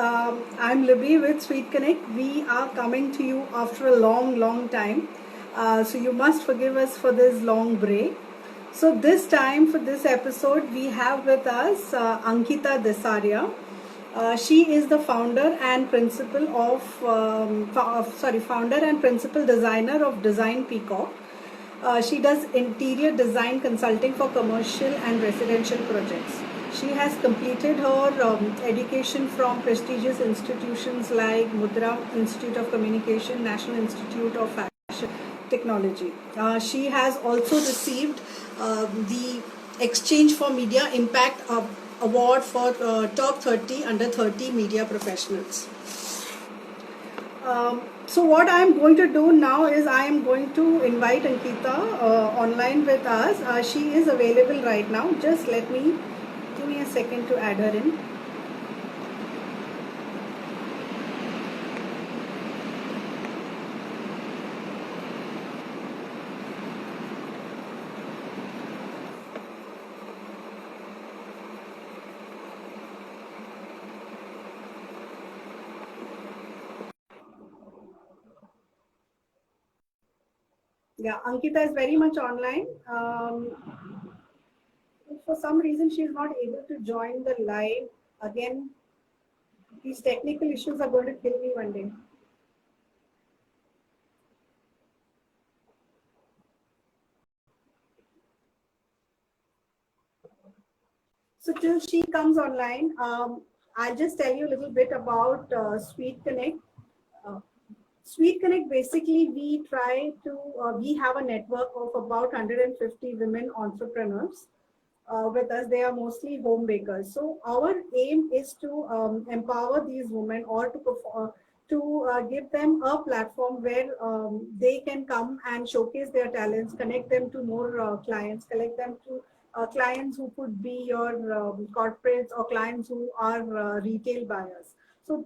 I'm Libby with Sweet Connect. We are coming to you after a long time. So you must forgive us for this long break. So this time for this episode, we have with us Ankita Derasaria. She is the founder and principal founder and principal designer of Design Peacock. She does interior design consulting for commercial and residential projects. She has completed her education from prestigious institutions like Mudra Institute of Communication, National Institute of Fashion Technology. She has also received the Exchange for Media Impact Award for Top 30 Under 30 Media Professionals. So what I am going to do now is I am going to invite Ankita online with us. She is available right now. Just give me a second to add her in. Yeah, Ankita is very much online. For some reason, she is not able to join the live. Again, these technical issues are going to kill me one day. So till she comes online, I'll just tell you a little bit about Sweet Connect. Sweet Connect, basically, we have a network of about 150 women entrepreneurs. With us, they are mostly home bakers. So our aim is to empower these women or to give them a platform where they can come and showcase their talents, connect them to more clients, connect them to clients who could be your corporates or clients who are retail buyers. So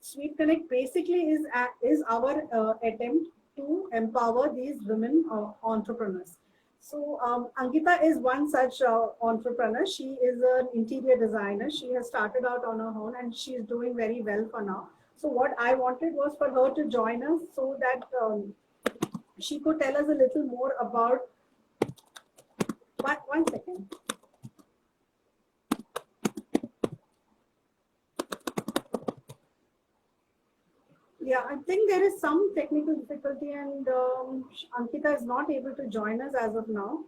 Sweet Connect basically is our attempt to empower these women entrepreneurs. So Ankita is one such entrepreneur. She is an interior designer. She has started out on her own and she is doing very well for now. So what I wanted was for her to join us so that she could tell us a little more about. One second. Yeah, I think there is some technical difficulty and Ankita is not able to join us as of now.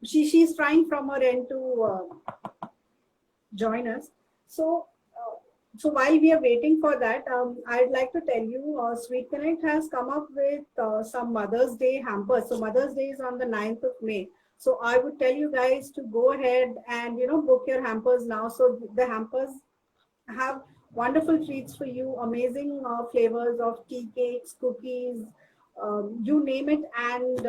She's trying from her end to join us. So while we are waiting for that, I'd like to tell you, Sweet Connect has come up with some Mother's Day hampers. So Mother's Day is on the 9th of May. So I would tell you guys to go ahead and book your hampers now. So the hampers have wonderful treats for you, amazing flavors of tea cakes, cookies, you name it, and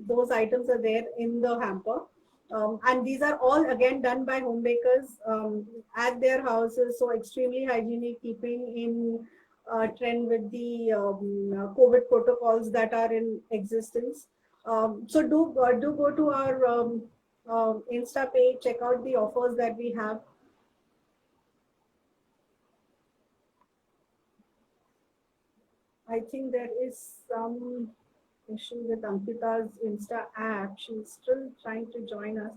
those items are there in the hamper. And these are all again done by home bakers at their houses, so extremely hygienic, keeping in trend with the COVID protocols that are in existence. So do go to our Insta page, check out the offers that we have. I think there is some issue with Ankita's Insta app. She's still trying to join us.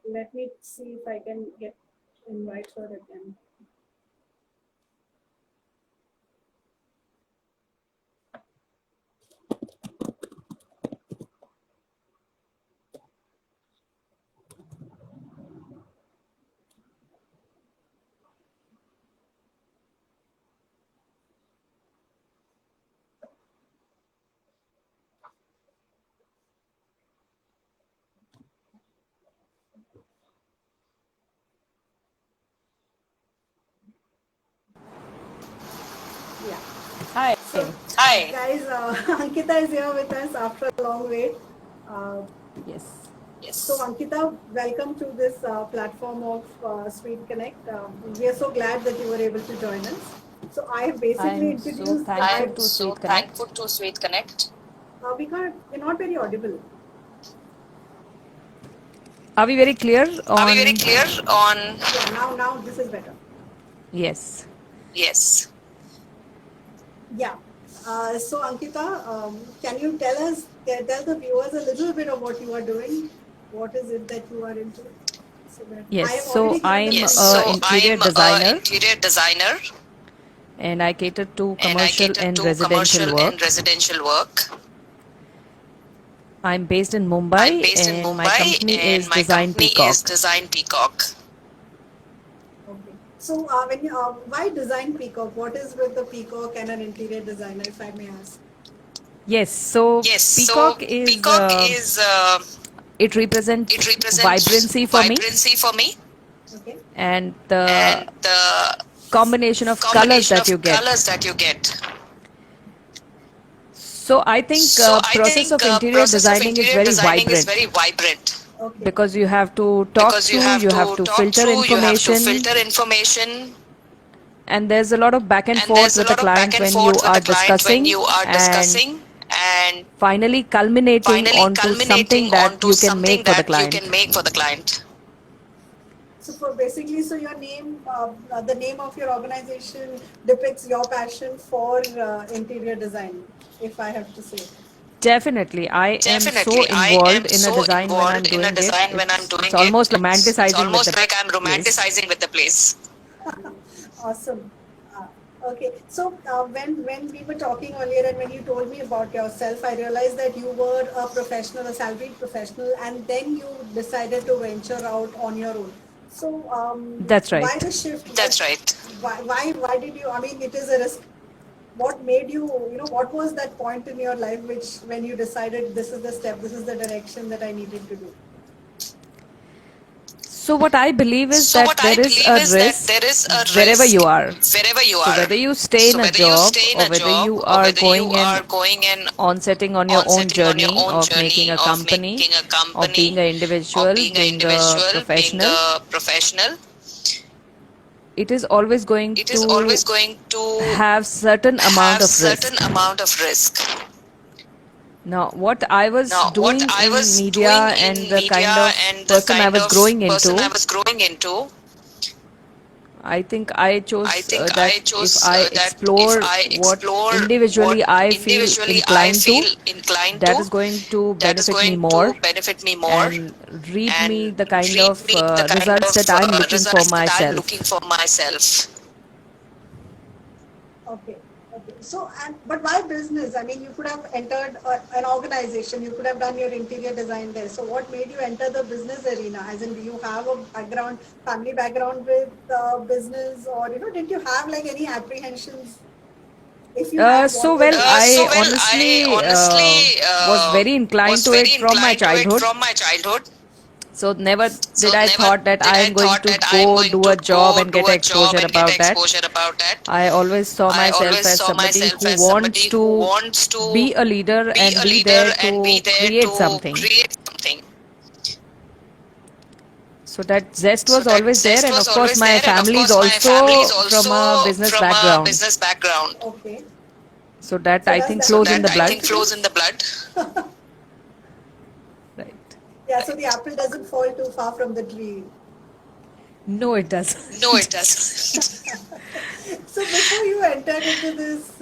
Let me see if I can invite her again. Yeah. Hi. So, hi. Guys, Ankita is here with us after a long wait. Yes. So, Ankita, welcome to this platform of Sweet Connect. We are so glad that you were able to join us. So, I have basically introduced. I'm so thankful to Sweet Connect. We're not very audible. Are we very clear Are we very on? clear on? Yeah, now this is better. Yes. Yes. Yeah. So Ankita, can you tell the viewers a little bit of what you are doing? What is it that you are into? So that I Yes. have already So given them I'm an Yes. intro. a So interior I'm a designer, interior designer, and I cater to and I commercial cater and to residential commercial and work. residential work. I'm based in I'm Mumbai, based in and my Mumbai, company and is my Design company is Peacock. Design Peacock. Okay. So why design peacock? What is with the peacock and an interior designer, if I may ask? Yes. So Yes. So Peacock is Peacock is it represents it represents vibrancy for me, vibrancy for me, Okay. and the and the combination of colors combination that of you get. colors that you get. So I think So I process think of interior process of designing is interior very designing is vibrant very vibrant, Okay. because you have to talk because you through, have you have to to talk filter through, you have to information, filter information, and there's a lot of back and and forth there's a with the lot of back client and when you forth with are the client when discussing, you are and discussing, and finally culminating finally onto culminating something that onto you can something make for the that you can client. make for the client. So for basically, so your name, the name of your organization depicts your passion for interior design, if I have to say. Definitely, I am so Definitely, I involved am in a so design when involved I'm in a doing it. design when I'm It's doing it. almost It's romanticizing with almost the like I'm place. romanticizing with the place. Awesome. Uh, okay, so when we were talking earlier and when you told me about yourself, I realized that you were a professional, a salaried professional, and then you decided to venture out on your own. So That's why right. the shift? That's right. Why did you? I mean, it is a risk. What made you? You know, what was that point in your life which when you decided this is the step, this is the direction that I needed to do? So, what I believe is So that what I there is believe a is that risk there is a wherever you risk are. wherever you So, are. whether you stay in So a whether you job stay in or a whether job you or are whether you going in are going in on setting on your on own setting on your journey own of making journey a of company, making a of being company, an of individual, being an being a individual, being professional, a professional, it is always going it is to always going to have certain amount have of certain risk. amount of risk. Now, what I was Now, what doing I in was media doing and in the media kind of and the person I kind was of growing person I into, was growing into, I think I I chose think that I if chose I that if explore I what explore what individually I feel individually I inclined feel to, inclined that to, is going to that is benefit me going to more benefit me more and read me and the kind read of me the kind results of that I'm looking for results that I'm looking myself. for myself. Okay, okay. So, and but why business? I mean, you could have entered an organization. You could have done your interior design there. So, what made you enter the business arena? As in, do you have a background, family background with business, or did you have like any apprehensions? If you had, So what were well, they? So I well, I honestly honestly was very inclined was to very it from my inclined to it childhood. from my childhood. So never So did I never thought that did I I am going thought to that I am go going do to a job go and get do a job exposure and get about that. exposure about that. I always saw I myself always as saw somebody myself who as wants somebody who to wants to be a leader be and a be leader there and be to there create to something. create something. So that zest So was that always there, zest and was of course, always my there, and of family is course, my family is also from a also business from a background. business background. Okay. So that So, I does think that So flows give in that the you I blood. think flows in confidence? the blood. Right. Yeah. So the apple doesn't fall too far from the tree. No, it No, it doesn't. doesn't. So before you entered into this,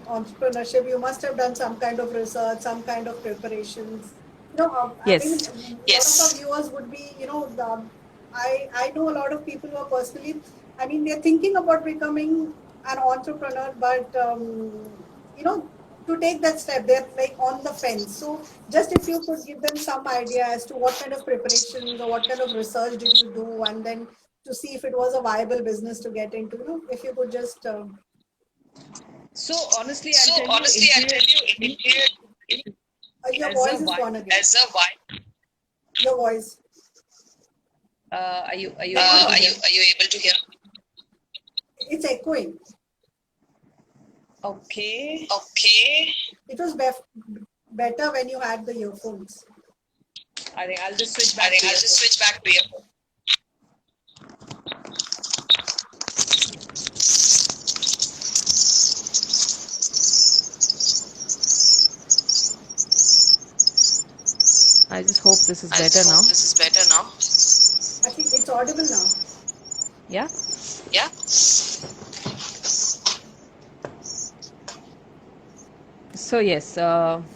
entrepreneurship, you must have done some kind of research, some kind of preparations. I mean, Yes. a lot of our Yes. viewers would be, I know a lot of people who are personally, I mean, they're thinking about becoming an entrepreneur, but you know, to take that step, they're like on the fence. So just if you could give them some idea as to what kind of preparations or what kind of research did you do, and then to see if it was a viable business to get into. If you could just, So honestly, I'll So tell you, honestly, I'll tell you, interior your as a voice is why. gone again. as a why. Your voice, Are you you're not able to hear? audible. Are you able to hear? It's echoing. Okay. Okay. It was better when you had the earphones. I think I'll just switch I back think to I'll your just phone. switch back to you. I just hope this is I just better hope now. this is better now. I think it's audible now. Yeah. Yeah. So yes,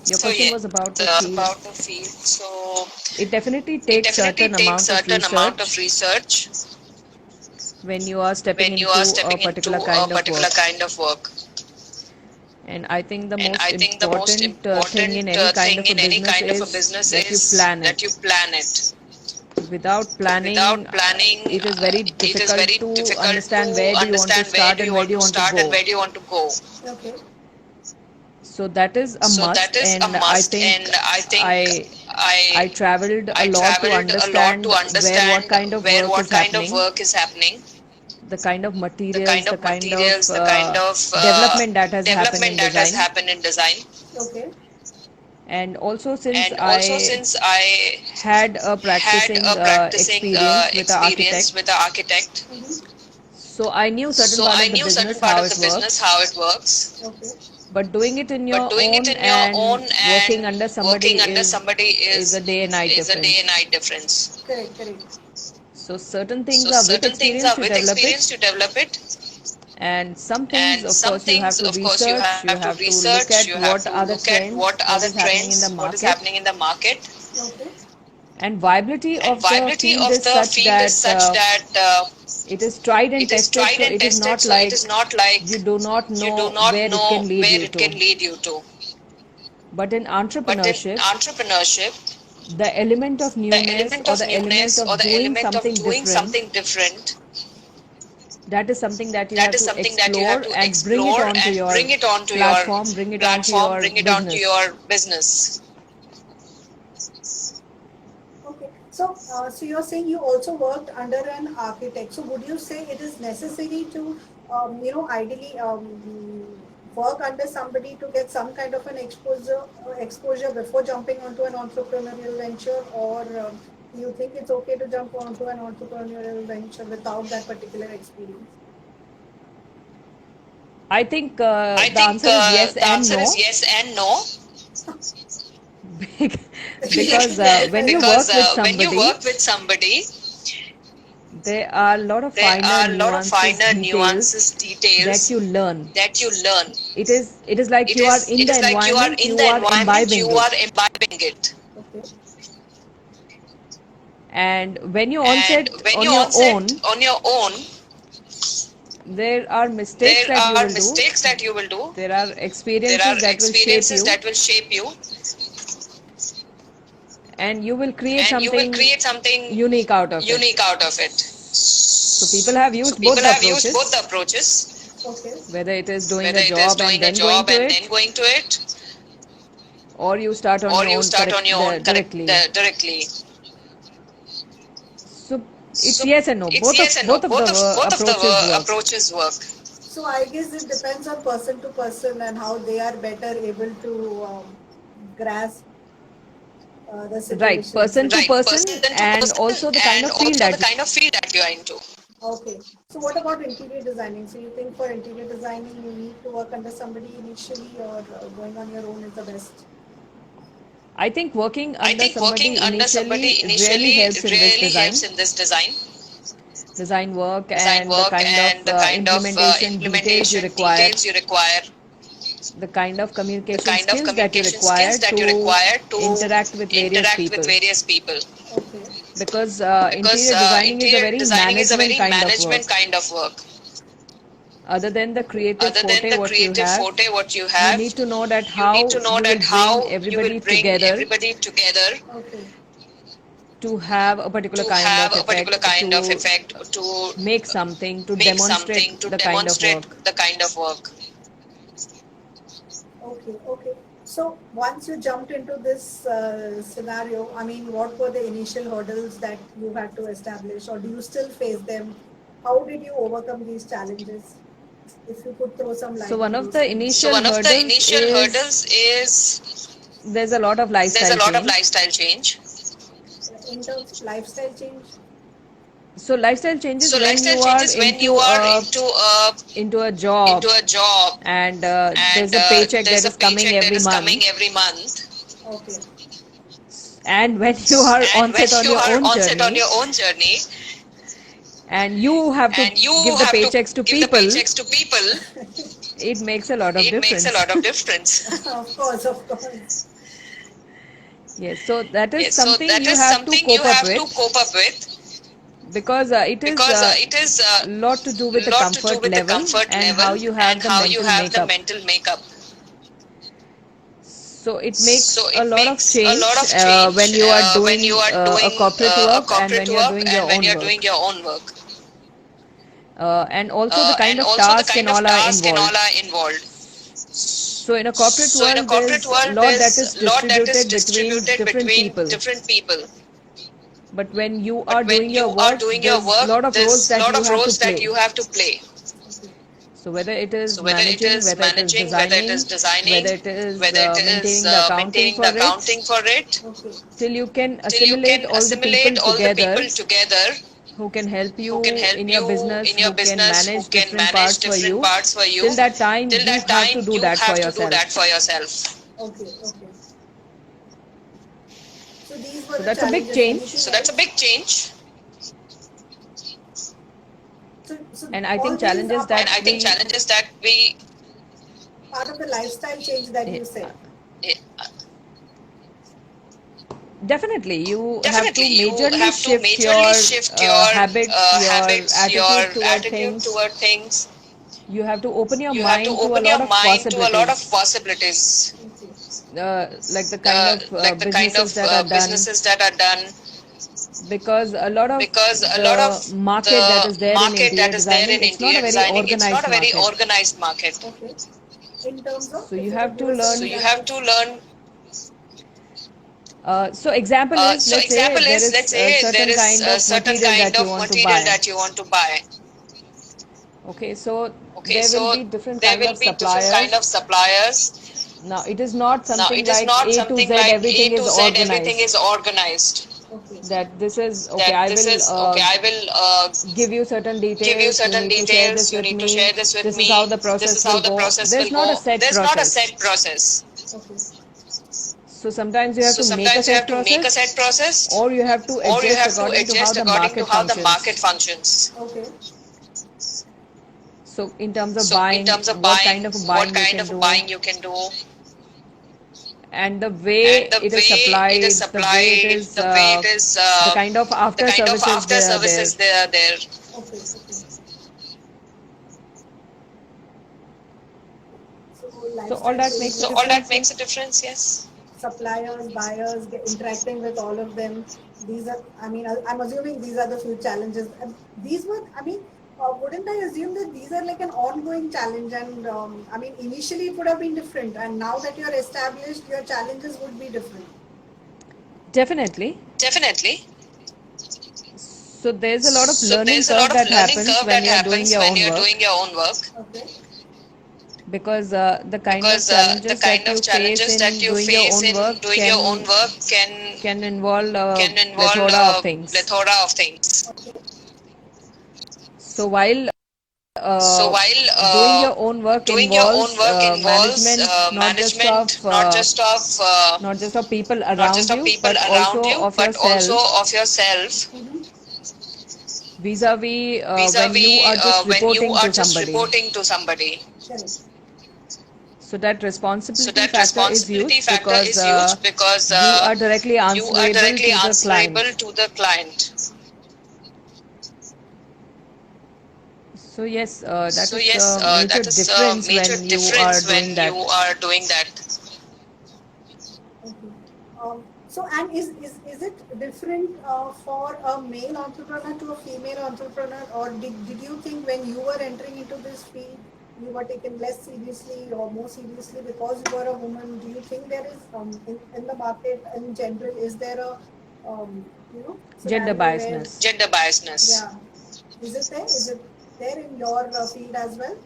your So question yeah, was about the it's field. about the field. So It definitely it takes definitely certain takes amount of certain amount of research research when you are stepping when you are into a stepping into particular a kind of particular work. kind of work. And I think the And most I think the most important thing in important any kind thing of a in any business kind of a is business that you is plan that you it. plan it. Without planning, Without planning, it is very it is difficult very to difficult to understand where do you want to understand where start do and you where want do you to want to start and go. where do you want to go. Okay. So that is a So that must, is a and I must, think and I think I I I traveled a I lot to traveled a lot to understand where what understand kind of where work what is kind of happening, work is happening, the kind of the materials, kind the of kind of materials, the kind of development that has happened in development that has design. happened in design. Okay. And also, since And also, I since I had a had practicing a practicing experience with an experience architect, with an architect, Mm-hmm. so I knew certain so part I of the knew business certain part how of it the business works. how it works. Okay. But doing it in But your doing it own in your own and working and under somebody working under somebody is a day and night is a day and difference. night difference. Correct. Correct. So certain things So are with certain things experience are you with develop it, experience to develop it, and some things, and of some course, you have things, to of course, you research. have You to have to look research. at You have what to are the look at what trends, are what the is happening in the trends, what is market, happening in the market, Okay. and viability and of the viability field of is the such field is that such that it is tried and it is tested. tried So and it is tested. not So it is like not like you do not you do know not where it know can lead where you it can to. lead you to. But in But in entrepreneurship, entrepreneurship, the element of the newness element or of the element newness or of the doing element of something doing different, something different, that is something that you that have is to something that you have explore to and bring it explore onto and your bring it onto your platform, bring it onto platform, your bring it onto business. your business. Okay. So, so you're saying you also worked under an architect. So, would you say it is necessary to, ideally work under somebody to get some kind of an exposure before jumping onto an entrepreneurial venture, or you think it's okay to jump onto an entrepreneurial venture without that particular experience? I think I the think answer is yes the and answer is no. yes and no. Because when you Because work with when you somebody, work with somebody, there are a lot of there finer are a lot of nuances, finer details nuances, that details you learn. that you learn. It is like you are in It the is like you are environment, in you the are environment, you imbibing are it. imbibing it. Okay. And when you And onset when on you your onset own, on your own, there are mistakes there that you are will do. mistakes that you will do. There are There are experiences that will shape experiences you, that will shape you, and you will create and you will something create something unique out of it. unique out of it. So people have So used both people the have used both the approaches, approaches, Okay. whether it is doing whether a it is job and doing a then going job to and then it, going to it, or you start on or your you own start on your own directly. directly. So it's So yes and no. it's yes and no. Both of the Both of the approaches work. approaches work. So I guess it depends on person to person and how they are better able to grasp the Right, situation. So, person to Right, person, person to and person, also the kind and of field also the that kind of field that you are into. okay. So what about interior designing? So you think for interior designing you need to work under somebody initially, or going on your own is the best? I think working I under think working somebody under initially somebody really initially helps in this really helps in this design work, design and the work kind of and the kind of implementation details you implementation require, details you require, the kind of the communication kind of skills that you communication require skills that you to require to interact with various interact with people. various people. Okay. Because Because interior designing is a interior very designing is a management very kind of management work. kind of work. Other than the Okay. creative Other than forte the what you creative have, forte what you you have, need to know that you need how to know you will that bring how you will everybody bring together everybody together Okay. to have a particular to kind have of a particular effect, kind of to effect, to make something, to make demonstrate something, to the kind of demonstrate work. the kind of work. Okay. Okay. So once you jumped into this scenario, I mean, what were the initial hurdles that you had to establish, or do you still face them? How did you overcome these challenges? If you could throw some So light one on of those the things. So initial one of the hurdles initial is hurdles is there's a lot of there's a lifestyle lot of change. lifestyle change. In terms of lifestyle change. So lifestyle changes So when lifestyle you are changes when you are into a job, into a job, and there's and a paycheck there's that a is coming paycheck that every is coming month, every month, Okay. And when you are And on when set on you your are own on set on journey your own journey and you have to and you give the have to paychecks to give the people, paychecks to people, it makes a lot of it makes a difference. lot of difference. Of course, of course. Yes, so that is Yes, so something that you is have to something you cope up have to with cope up with because it is because a it is lot to do with a the lot to do comfort with the level comfort and how level you and have the how you mental have the makeup. mental makeup. So it So makes a it lot of makes a lot change of change when you are when you doing are a doing corporate a work and when corporate you are work doing and your when own you're doing work. your own work. And also the kind And of also the task and kind of all are task and all involved. are involved. So in a corporate So in a world, corporate there's a world, lot that there's is a lot that is distributed between distributed different between people. different people. But when you But are when doing your you are work, doing your there's a work, lot of roles there's a that lot you of have to roles that play. you have to play. Okay. So whether it is So whether it managing, is whether it is managing, whether it is designing, designing, whether it is whether it is maintaining the accounting maintaining for the it, accounting for it, Okay. till you can till you assimilate can all the people assimilate all the together people together who can help who can you in help your you business, in your who can business, who manage can different manage parts for different you. parts for you. Till that time, Till you that have to time, do you that for have to do that yourself. for yourself. Okay. Okay. So these were So the that's a big challenges. change. Anything So that's a else? big change. So And I all think these are challenges And that I think we challenges that we part of the lifestyle change that eh, you said. eh, definitely you have to definitely you majorly have to shift majorly your shift your habits, your habits, your attitude toward attitude things. toward things. You have to open your You have to mind to a open your lot of mind to a lot of possibilities, possibilities, Okay. like the kind of like the kind of businesses that are done, businesses that are done, because a lot of because a lot of the market that the is there in market interior that is there designing, in it's not a interior very designing, it's not organized a very market. organized market. Okay. In terms of, So if you you could have to give us some So learn. you have to examples. learn. So example is, So let's say example there is, is let's a say there certain is kind a of certain material kind that you of want to material buy. that you want to buy. Okay, so Okay, there will so be different there kind will of be different kind of suppliers. suppliers. Now it is not Now something it is like not A to something Z like A everything is to Z everything organized. is organized. Okay. That this is okay, That I this will is okay, I will give you certain give you details, you certain need to share details, this you with need to me, share this with this is how me, the this is process how will the go. process There's will not a go. set There's not a process. set process. Okay. So sometimes you have So to make a sometimes you set have to make a set process, process or you have to or you adjust have to according to how adjust the according to market how the market functions. functions. Okay. So in terms of So in buying, terms of what kind buying, of what buying you kind can of do, buying you can do, and the and way the it is way it is supplied, the way it supplied, is the way it is the kind of the after kind of services after they are there. services they are there. Okay. Okay. So So all lifestyle that makes a changes, So all that difference, makes a yes. difference, yes. suppliers, buyers, interacting with all of them. These are, I mean, I'm assuming these are the few challenges. These were, I mean, wouldn't I assume that these are like an ongoing challenge? And I mean, initially it would have been different, and now that you're established, your challenges would be different. Definitely. Definitely. So there's a lot of So learning there's a curve lot of that learning happens curve when that you're doing happens your when own you're work, doing your own work Okay. because the kind of because the challenges that kind of you face challenges that in you doing your face own in work doing your own work can involve a can involve plethora of a things. plethora of things. Okay. So while So uh, while doing your own work doing your own involves work involves management, management, not just of people not just around of you, people but also around you, of but also yourself, of yourself. Mm-hmm. vis-a-vis when you Vis-a-vis are just when you reporting are to just somebody. reporting to somebody. Correct. So that So responsibility that factor is responsibility huge factor because is huge because you are directly you are answerable directly to the answerable client. to the client. So yes, that So is yes, a major that is a difference major when you are difference doing when you that. are doing that. Okay. So, and is it different for a male entrepreneur to a female entrepreneur, or did you think when you were entering into this field, you were taken less seriously or more seriously because you were a woman? Do you think there is in the market in general, is there a Gender scenario where, biasness. Gender biasness. yeah, is it there? Is it there in your field as well?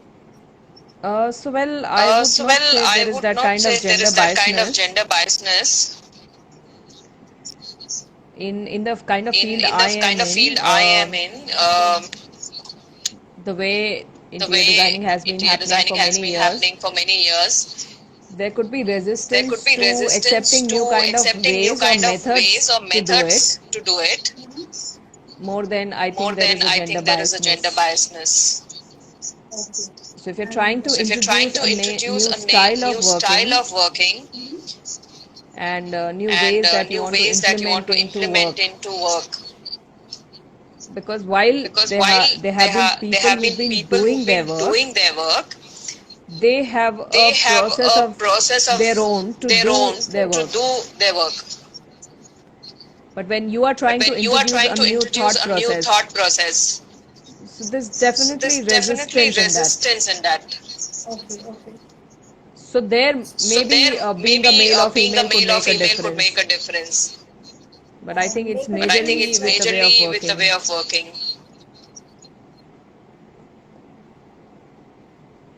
So well, I would So not well, say I there is would that not kind say of there gender is that kind of biasness gender biasness in the kind of field in I the am kind of in. field I am in. Okay. The way The interior way designing has been interior happening designing for has many been years, happening for many years, there could be there could resistance be to resistance accepting to new kind of accepting new ways or kind of ways methods or to do it, methods to do it, more than I more think there than is a I gender think there is a gender biasness. biasness. Okay. So if you're trying And to So if you're trying introduce to a introduce new a style of new style working of working and new and ways that you new want to ways that you want implement to into implement work, into work, because while because while there have been there people have who've been been people doing who've their been work, doing their work, they have a they have process a of process their of own to their do own their to work. do their work. But when you are But trying to when you are introduce trying a to new introduce thought a new process, thought process, so there's so there's definitely definitely resistance in that. resistance in that. okay, okay. So there So there, maybe being a maybe male or being a female could male or make a female could make difference. a difference. But I think it's Make a But I think difference. majorly it's with the way of majorly with the way working. of working.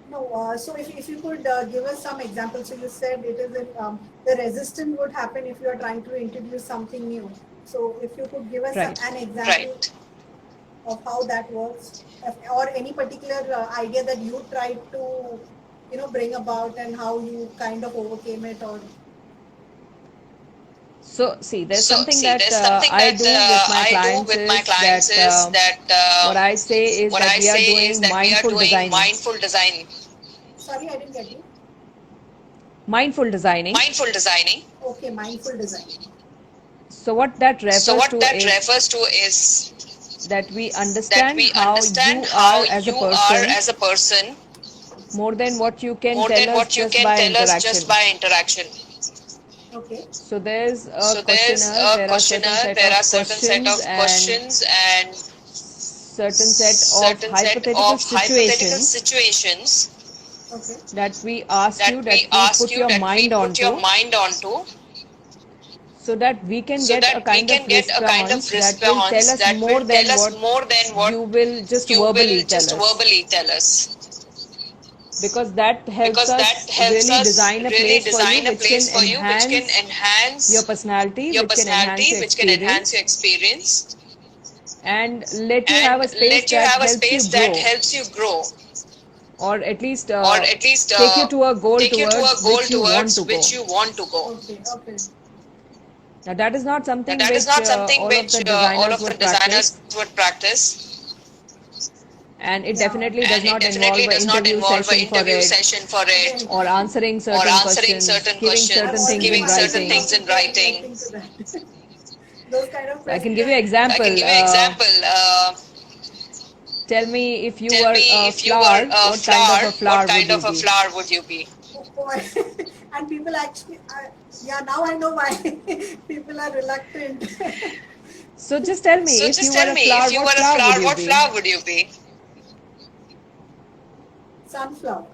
No, so if you could give us some examples. So you said it is the resistance would happen if you are trying to introduce something new. So if you could give us Right. an example Right. of how that works, or any particular idea that you tried to, bring about and how you kind of overcame it, or So see, there's So something see, that there's something I that do with my I do clients with my is clients that is that what I say is what that I we are say is doing that we are mindful doing designing. mindful design, sorry, I didn't get you. Mindful designing. mindful designing. Okay, mindful design. So what that So refers what to that is refers to is that we that understand we how understand you are how as a you are person as a person more than what you can more tell than us what you just can by tell us just interaction. by interaction. Okay, So there's a So there's questionnaire, a there are certain questionnaire, set there are of certain set questions of and questions and certain set of certain set hypothetical of hypothetical situations situations okay, that we ask that you, we that we ask put you, your that we mind put your onto, mind onto, so that we can so get a that we kind of can get a kind of response that will tell response us that more will tell than us what more than what you will just you will verbally tell just us. verbally tell us. Because that helps Because that us helps really us design a really place for you design a which can place for you, which can enhance your enhance personality, your which can enhance personality, your which can enhance your experience, experience, and let you have and a space let you that have a helps you space that grow, helps you grow, or at least or at least take you to a goal take you to a towards goal which you want towards to which go. you want to go. okay, okay, Now, that is not Now, something that is which not something all of which the all designers of the would designers practice, would practice, and it yeah, definitely does and it not involve definitely an does not interview involve an session for interview it, session for it, right. or answering or certain answering questions, certain giving I'm certain questions, things already in giving certain mindful writing. of things in people writing. reacting to that. Those kind of So I can give you questions. an So I can example. give you an example. Tell me, if you Tell were me a if you were flower, a what kind of flower, a what flower would kind you of a be? flower would you be? Oh, boy. And people actually, yeah, now I know why people are reluctant. So just tell me, So if just you were tell a me, flower, if you what were a flower would flower, you what be? flower would you be? Sunflower.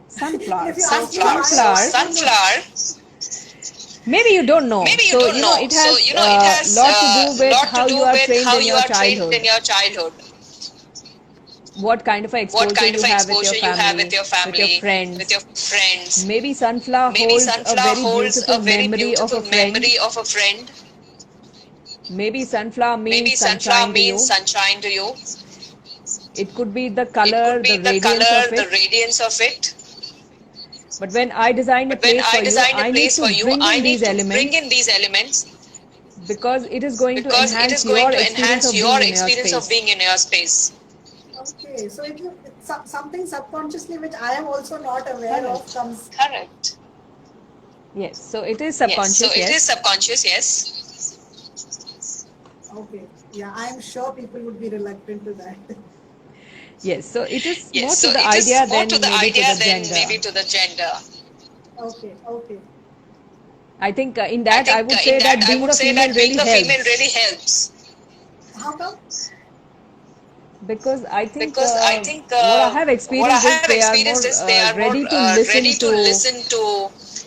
Sunflower. If you So ask me why, Sunflower. So sunflower, I don't know. sunflower. maybe you don't know. Maybe you So don't you know know. it So has you know it a has lot to do a with lot to how you do are with trained how in you your are trained childhood, in your childhood. what kind of What exposure kind you of have with your exposure you have with family, your with your family, with your friends. friends. Maybe sunflower Maybe holds a sunflower very holds a beautiful very memory of beautiful a friend. memory of a friend. Maybe sunflower Maybe means sunflower sunshine to means you. sunshine to you. It could be the It could color, be the the radiance color, of the it. radiance of it. But when I design a But when place I for you, design a I need place to for you, bring I in need these to bring in elements these elements because it is going to because it enhance is going your to experience enhance of being your in your experience of space. being in your space. Okay, so it's something subconsciously which I am also not aware of Correct. comes. Correct. Yes. So it is Yes. So subconscious, it is yes. subconscious, yes. Okay, yeah, I am sure people would be reluctant to that. Yes. So it is Yes. more So to the it is idea more to than the maybe to idea the than gender. maybe to the gender. Okay, okay. I think in I that I think would in say that that I being would a say female that being really a female helps, really helps How come? because I think because I think what I have what I experienced is have they are experienced more is they are more ready to ready to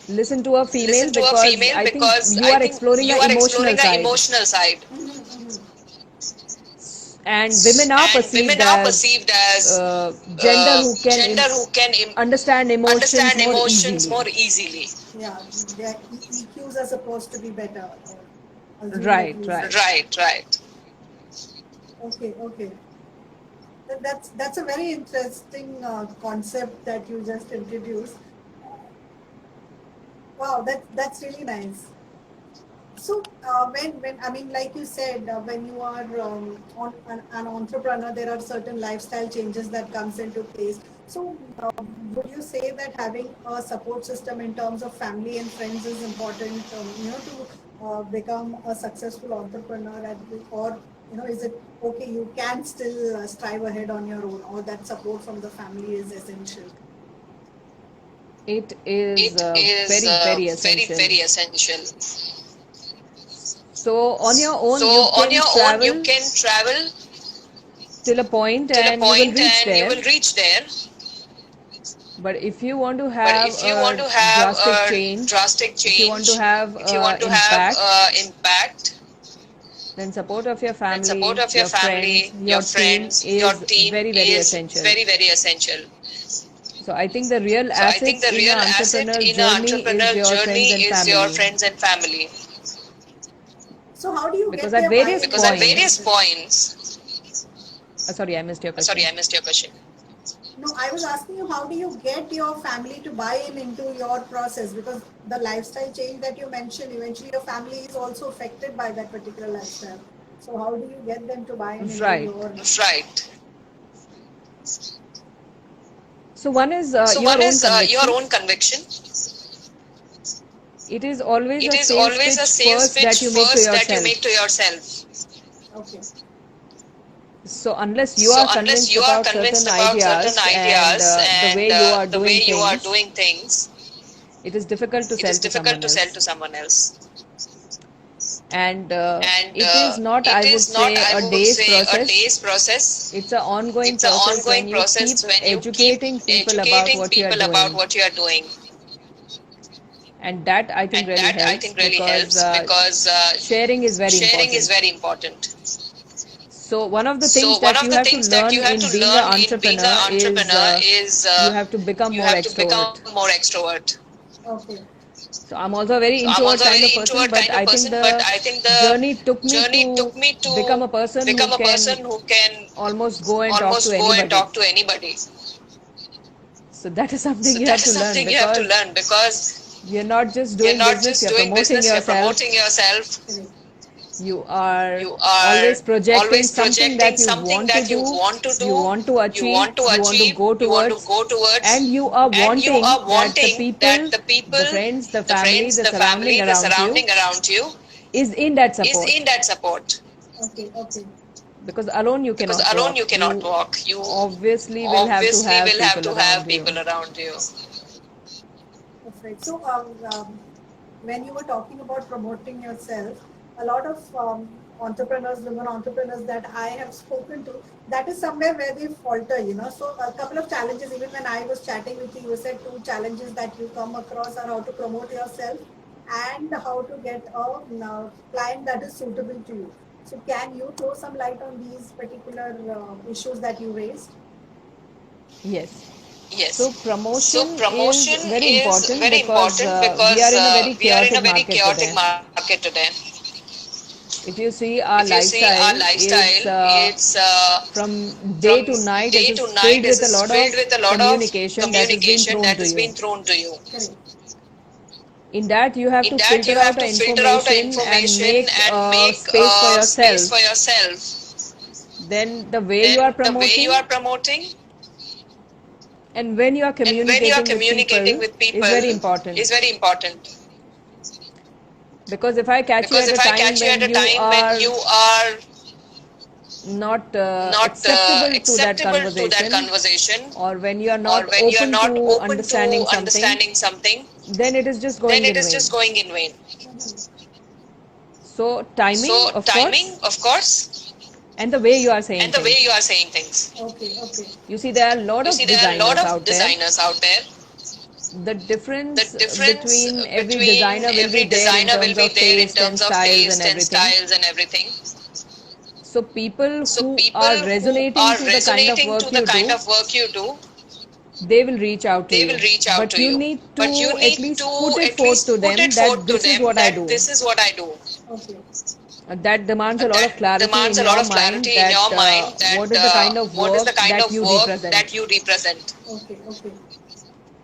listen to a female, listen to a because female I think because you I are think exploring you an are emotional exploring an side, emotional side, and women are and women perceived are as perceived as gender who can gender who can understand emotions understand more emotions easily. more easily. Yeah, their EQs are supposed to be better, or assumed at Right, least. right. Right, right. Okay, okay. That's a very interesting concept that you just introduced. Wow, that's really nice. So when I mean, like you said, when you are an entrepreneur, there are certain lifestyle changes that comes into place. So would you say that having a support system in terms of family and friends is important, to become a successful entrepreneur, or is it okay you can still strive ahead on your own, or that support from the family is essential? It is It is very, very very, essential. very essential. So on your So own, you on can your own, you travel can travel till a point till a and you will point reach and you there. will reach there. But if you want to But have if you want a to have drastic a change, drastic if you want to change, have if you want to have impact, impact, then support of your then support family, of your your friends, family, your your team friends, your is team very, very is essential. very, very essential. So I think the real So I think assets the in real an asset entrepreneur's in an journey is entrepreneurial your friends journey and is your family. friends and family. So how do you Because get at their various buy-in Because into at your various points, process? points, sorry, I missed your sorry, question. I missed your question. No, I was asking you, how do you get your family to buy in into your process? Because the lifestyle change that you mentioned, eventually your family is also affected by that particular lifestyle. So how do you get them to buy in into Right. your? Right. So one is So your one own is your conviction. own conviction. It is always It a is sales always a pitch sales first that pitch you make to first that you make yourself. to yourself. Okay, So unless you So are unless convinced you are about certain convinced about certain ideas and ideas the and way you are the doing way you are things, doing things, it is difficult to it sell is to difficult someone to sell to else. someone else. And And it is not, it I would is not, say, I a would day's say, a process. day's process. It's an ongoing It's an process ongoing when you process keep when you keep educating people about educating what you are people about doing. what you are doing. And that I think And really that I helps think really because helps because sharing is very sharing is important. very important. So one of the So things one that of you the have to things that you learn have to in being an learn in being entrepreneur an is entrepreneur is you have to become you more have to extrovert. become more extrovert. okay, So I'm also a very So I'm introvert also a kind of very person, introvert but kind of I think person, but the I think the journey took me journey to took me become to a person who become a can person who can almost go and talk to almost go and anybody. talk to anybody. So that is something So you that have is to learn something you have to because learn because you're not just you're doing not business, just you're doing promoting business, you're yourself. promoting yourself. correct. You are You are always projecting always something projecting that you something want to that you do, want to you do, want to you achieve, want to you want to achieve, go you want to towards, go towards, and you are and you wanting are that the wanting people, that the the people, friends, the the family, friends, the the surrounding family, the around you surrounding around you is in that is support. in that support. Okay, okay, Because alone you Because cannot alone walk. you cannot You walk. You obviously will have to obviously have will have people to around have you. people around you. that's right. So when you were talking about promoting yourself, a lot of entrepreneurs, women entrepreneurs that I have spoken to, that is somewhere where they falter, So a couple of challenges, even when I was chatting with you, you said two challenges that you come across are how to promote yourself and how to get a client that is suitable to you. So can you throw some light on these particular issues that you raised? Yes. So Yes. So promotion is promotion very is important very because important we because are in a very we are in a chaotic very market chaotic today. market today. If you see If our you see our lifestyle, lifestyle, it's from day from to night, it day is to night filled with a is lot filled of with a lot of communication that is being communication thrown that to has you. been thrown to you. Correct. In that, you have In to that, you filter have out the to filter out the information and information make and make space for space for yourself. yourself. Then the way you are Then the way you promoting are promoting and when you are and when you are communicating with communicating people with is very people is important. very important. Because if I catch you Because at if a I time catch you at when a you time when are you are not not acceptable to that acceptable to that conversation, conversation, or when you are or not when you are open not to open to understanding something, understanding something, then it is just then going it in is vain. just going in vain. So, timing, So, of timing, course, of course, and the way you are saying and the way you things. are saying things. Okay, okay. You see, there are a lot You see, of there are a lot designers of out there. designers out there. The The difference difference between every between designer will be every there in designer will terms be of there in taste and terms of styles and taste and everything. styles and everything. So, people So, who are people who resonating are to the kind of resonating work to the you kind do, of work you do, they will reach out to they will you. reach out But to you you. need But you to at need least put to it at forth to least put them it forth that to this is them what I that do. this is what I do. Okay. That demands a lot That of clarity in demands a lot your of mind clarity in that your mind that what is the kind of what is the work kind that of you work represent. that you represent. Okay, okay.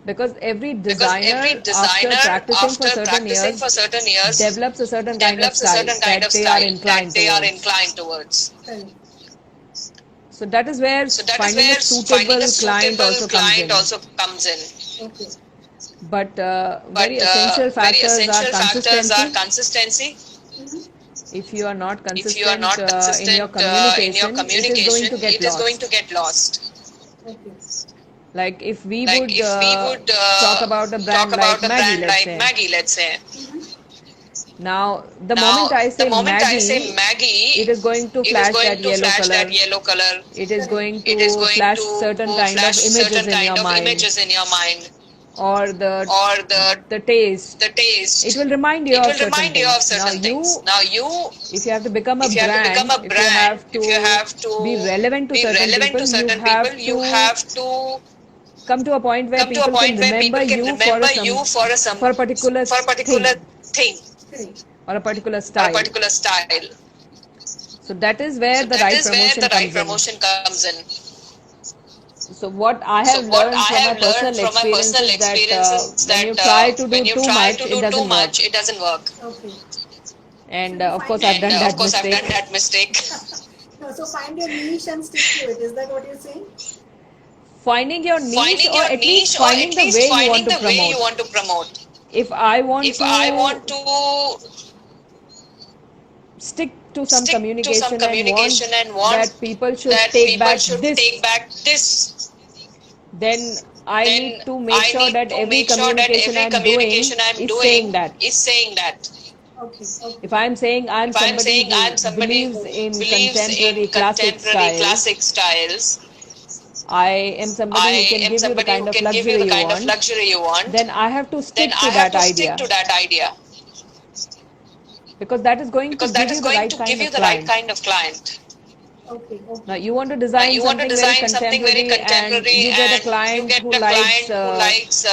Because every Because every designer, after designer, practicing for after certain practicing years, for certain years, develops a certain kind of develops a style certain kind that of they are style that inclined they are towards. inclined towards. Correct. So that is where So that is finding a where finding a suitable client suitable also comes client in. also comes in. Okay. But very But essential very factors are essential factors are consistency. consistency. Mm-hmm. If you are not If you are consistent not in your consistent in your communication, it is going communication, to get it is going to lost. get lost. Okay. Like if we Like would if we would talk about a talk brand like about a Maggie, brand let's like say. Maggie, let's say. Mm-hmm. Now, the moment Now, I the say moment I say Maggie, it Maggie, is going to it is flash going that to yellow flash that color. yellow color. It is Correct. going It is to going flash certain to kind of flash images certain in kind your of mind, images in your mind, or or the the taste. It will taste. remind you It of will certain remind you things. of Now certain things. you, Now you, if you have to become a if you have to become brand, a if you brand, have if you to have be to relevant to be certain relevant people, to you certain people, have you to have to come to a point where come to a people can point where remember people can you for remember you for a for a particular for a particular thing thing Correct. or a particular or a style. particular style. So that is where So the that right is where promotion the right comes in. promotion comes in. So what I So have what learned I from my have learned personal from my experience personal is that experience is when that you try to when do you too try much, to it do too doesn't work. much, it doesn't work. Okay. So And you of course, find I've And done of that course, I've done mistake. that mistake. no, so find your niche and stick to it. Is that what you're saying? Finding your niche, Finding or your at least niche, or finding at the least way you want finding to the way promote. you want to promote. If I want If I to want to stick to some stick to some communication and want communication and want that people should that take people back should take this, back this, then I need then to make I sure need that to every make sure that communication every I'm doing communication I'm is saying doing that. is saying that. Okay. Okay. If I'm saying I'm If I'm somebody saying I'm who somebody believes who in believes contemporary in classic contemporary styles, classic styles, I am somebody who I can am give you the somebody kind who of can give you luxury the you kind of want, luxury you want, then I have to then stick to I have that to stick idea, to that idea because that is going to because that give is you the going right to kind give you of the right client. kind of client. Okay. Now, Okay. you want to Now, design you want to something very design something very contemporary and contemporary you get a and you client get who a likes client who likes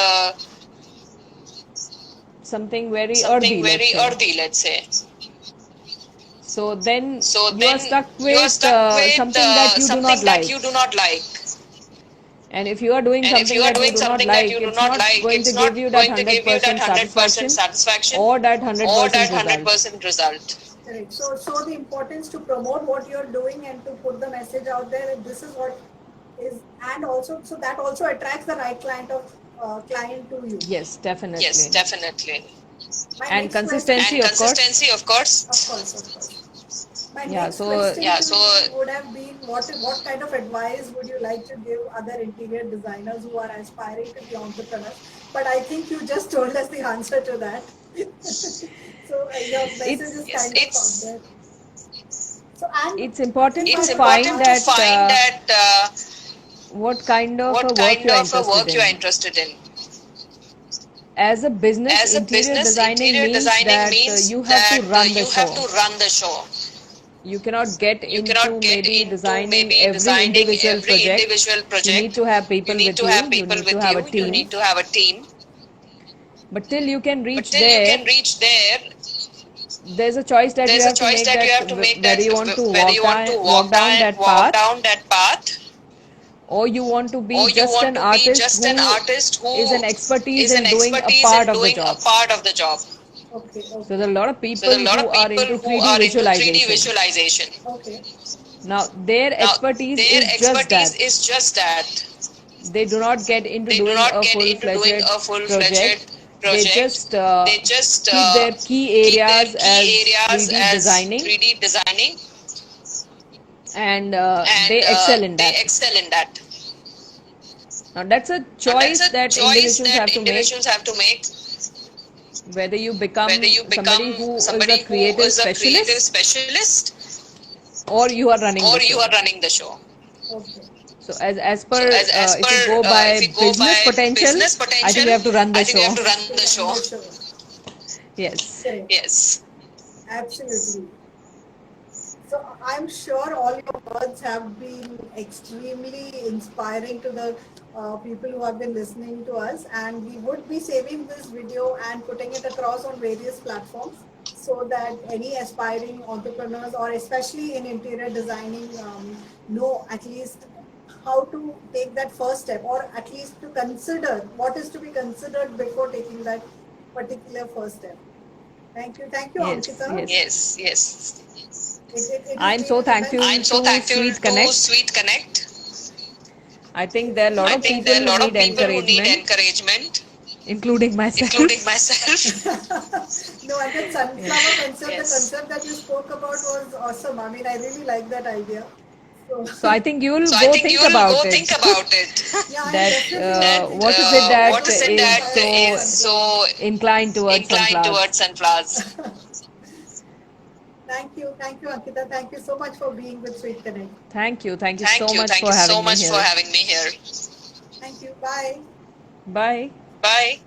something very something earthy, let's very say. earthy, let's say. So then So you are then stuck you are with stuck with something that you do not something that like. you do not like. And if you are doing And if something you are that you doing do not something that like, you do it's not not like, going to it's give not you that going to give you that 100% 100% satisfaction satisfaction or that or 100% that result. 100% result. Correct. So show the importance to promote what you're doing and to put the message out there. And this is what is, and also so that also attracts the right client to you. Yes, Yes, definitely. definitely. My And next question, consistency, And of course. consistency, of of course. course, of course. My Yeah, next so question Yeah, to so you would have been what kind of advice would you like to give other interior designers who are aspiring to be entrepreneurs? But I think you just told us the answer to that. So your message is it's yes, kind of out it's there. So and it's important to it's find important to that find that what kind of a what work kind you are of a interested work you are in. interested in. As a business, As a interior business, designing interior means designing that means you have to that run the you have show. to run the show. You cannot get You cannot into get maybe into designing maybe every designing individual every project. individual You need project. to have You people need with to you, have you people need to with have a you. You team. need to have a team. But till you can But reach till you there, can reach there, there's a choice that you there's a have to choice make, that you that have to make whether that you want to whether you want to walk down that walk path, down that path, or you want to be or you just want an to be artist just an who artist is who an expertise is an in doing a expertise part in of the doing a job. part of the job. okay, So there okay, are a lot of So there are people a lot who of are people into who 3D are into 3D visualization. visualization. okay, Now, their Now, expertise their is just expertise that. is just that. They do not get into They do doing not a get into doing full-fledged a full-fledged project. They project. just They just keep their key keep their areas key as areas 3D as designing, 3D designing, and and they excel in they that. excel in that. Now, that's a Now, that's choice a that choice individuals that have to make, individuals have to make, whether you whether become you somebody become who is a somebody who creative is a creative specialist specialist or you are running or the you show. are running the show. okay. So as So, per as if per you go by if you go business by potential, business I think you potential, have to run I the think you have show. to run To the run show. the show. Yes. Correct. Yes. Absolutely. So I'm sure all your words have been extremely inspiring to the people who have been listening to us, and we would be saving this video and putting it across on various platforms so that any aspiring entrepreneurs or especially in interior designing know at least how to take that first step, or at least to consider what is to be considered before taking that particular first step. Thank you, Yes, Ankita. yes. Yes, yes. It has I'm been so an immense. thankful I'm so to thankful Sweet to Connect. Sweet Connect. I think there are a lot I of think people there are a who lot need of people who need encouragement, encouragement, including including myself. myself. No, and that sunflower Yes. concept, the Yes. concept that you spoke about was awesome. I mean, I really like that idea. So, So I think you'll So I go think think you'll about go think it. about it. yeah, I'll That definitely That think what is about it it. I what that was is it so is that inspired by the so is sunflower. so inclined towards inclined sunflowers? towards sunflowers? Thank you, Ankita. Thank you so much for being with Sweet Connect. Thank you so much Thank for you so having me much for here. having me here. Thank you. Bye. Bye. Bye.